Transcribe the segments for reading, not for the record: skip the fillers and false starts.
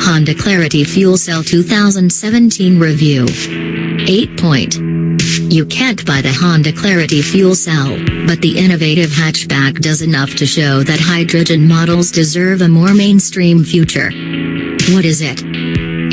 Honda Clarity Fuel Cell 2017 Review. 8 point. You can't buy the Honda Clarity Fuel Cell, but the innovative hatchback does enough to show that hydrogen models deserve a more mainstream future. What is it?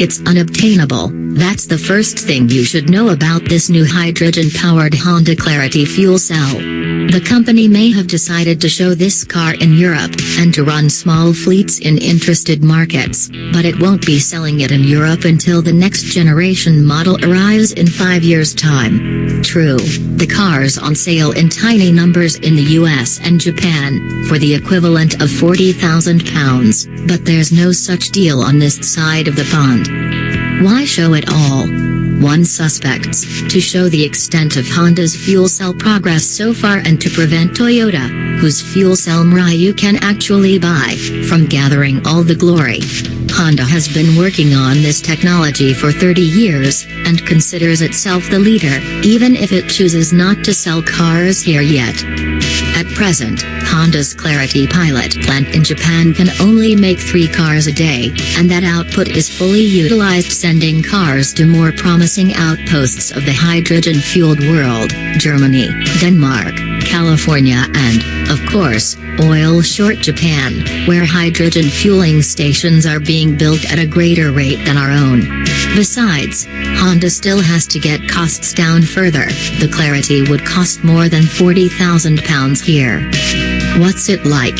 It's unobtainable. That's the first thing you should know about this new hydrogen-powered Honda Clarity Fuel Cell. The company may have decided to show this car in Europe, and to run small fleets in interested markets, but it won't be selling it in Europe until the next generation model arrives in 5 years' time. True, the car's on sale in tiny numbers in the US and Japan, for the equivalent of £40,000, but there's no such deal on this side of the pond. Why show it all? One suspects, to show the extent of Honda's fuel cell progress so far and to prevent Toyota, whose fuel cell Mirai you can actually buy, from gathering all the glory. Honda has been working on this technology for 30 years, and considers itself the leader, even if it chooses not to sell cars here yet. At present, Honda's Clarity pilot plant in Japan can only make 3 cars a day, and that output is fully utilized sending cars to more promising outposts of the hydrogen-fueled world, Germany, Denmark, California and, of course, oil-short Japan, where hydrogen fueling stations are being built at a greater rate than our own. Besides, Honda still has to get costs down further. The Clarity would cost more than £40,000 here. What's it like?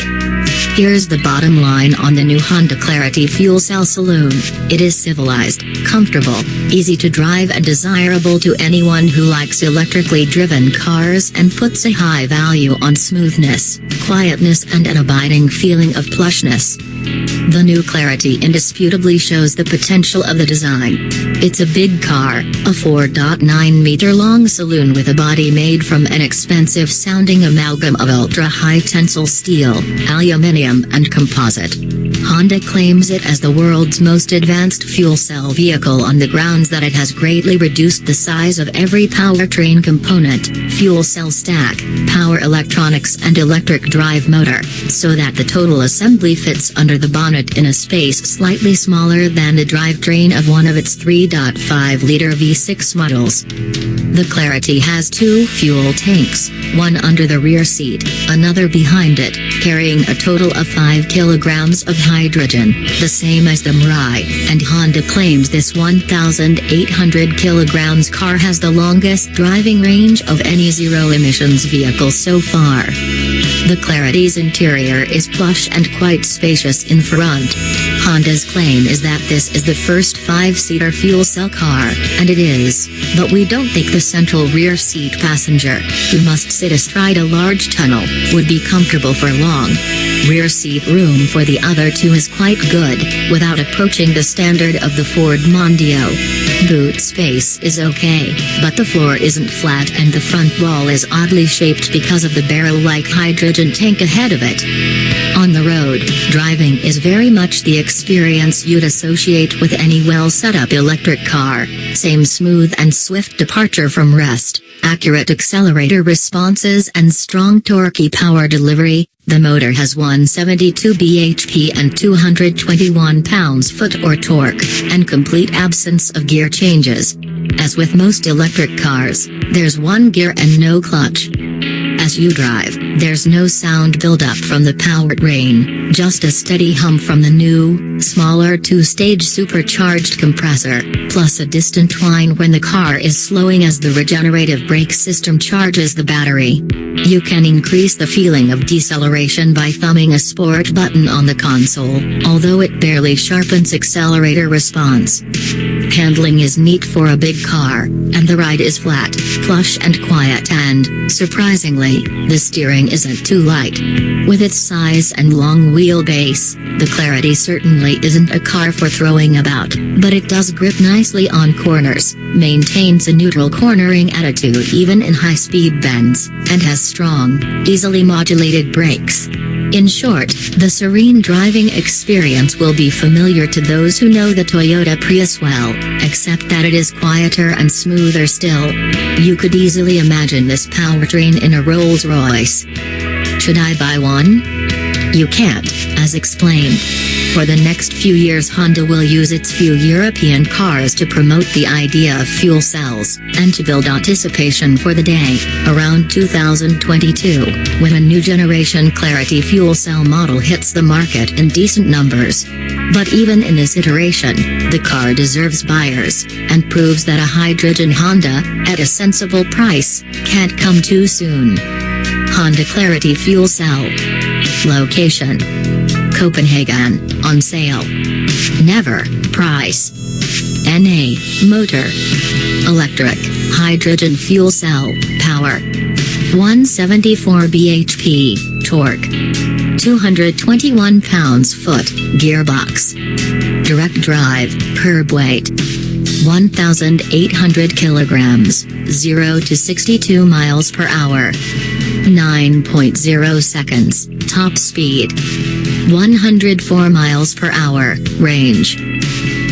Here's the bottom line on the new Honda Clarity Fuel Cell Saloon. It is civilized, comfortable, easy to drive and desirable to anyone who likes electrically driven cars and puts a high value on smoothness, quietness and an abiding feeling of plushness. The new Clarity indisputably shows the potential of the design. It's a big car, a 4.9-meter-long saloon with a body made from an expensive-sounding amalgam of ultra-high tensile steel, aluminum and composite. Honda claims it as the world's most advanced fuel cell vehicle on the grounds that it has greatly reduced the size of every powertrain component, fuel cell stack, power electronics and electric drive motor, so that the total assembly fits under the bonnet in a space slightly smaller than the drivetrain of one of its 3.5-liter V6 models. The Clarity has 2 fuel tanks, one under the rear seat, another behind it, carrying a total of 5 kilograms of hydrogen, the same as the Mirai, and Honda claims this 1,800 kilograms car has the longest driving range of any zero-emissions vehicle so far. The Clarity's interior is plush and quite spacious in front. Honda's claim is that this is the first 5-seater fuel cell car, and it is, but we don't think the central rear seat passenger, who must sit astride a large tunnel, would be comfortable for long. Rear seat room for the other 2 is quite good, without approaching the standard of the Ford Mondeo. Boot space is okay, but the floor isn't flat and the front wall is oddly shaped because of the barrel-like hydrogen tank ahead of it. On the road, driving is very much the experience you'd associate with any well-set-up electric car, same smooth and swift departure from rest, accurate accelerator responses and strong torquey power delivery. The motor has 172 bhp and 221 pounds-foot or torque, and complete absence of gear changes. As with most electric cars, there's 1 gear and no clutch. As you drive, there's no sound buildup from the powertrain, just a steady hum from the new, smaller 2-stage supercharged compressor, plus a distant whine when the car is slowing as the regenerative brake system charges the battery. You can increase the feeling of deceleration by thumbing a sport button on the console, although it barely sharpens accelerator response. Handling is neat for a big car, and the ride is flat, plush and quiet and, surprisingly, the steering isn't too light. With its size and long wheelbase, the Clarity certainly isn't a car for throwing about, but it does grip nicely on corners, maintains a neutral cornering attitude even in high-speed bends, and has strong, easily modulated brakes. In short, the serene driving experience will be familiar to those who know the Toyota Prius well, except that it is quieter and smoother still. You could easily imagine this powertrain in a Rolls-Royce. Should I buy one? You can't, as explained. For the next few years, Honda will use its few European cars to promote the idea of fuel cells, and to build anticipation for the day, around 2022, when a new generation Clarity fuel cell model hits the market in decent numbers. But even in this iteration, the car deserves buyers, and proves that a hydrogen Honda, at a sensible price, can't come too soon. Honda Clarity Fuel Cell. Location: Copenhagen, on sale. Never, price. NA, motor. Electric, hydrogen fuel cell, power. 174 bhp, torque. 221 pounds-foot, gearbox. Direct drive, curb weight. 1,800 kilograms, 0 to 62 miles per hour. 9.0 seconds, top speed. 104 miles per hour, range.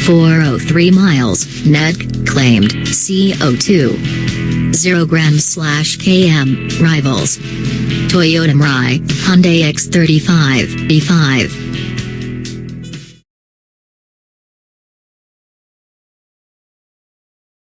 403 miles, net, claimed, CO2. 0 grams/km, rivals. Toyota Mirai, Hyundai X35, B5.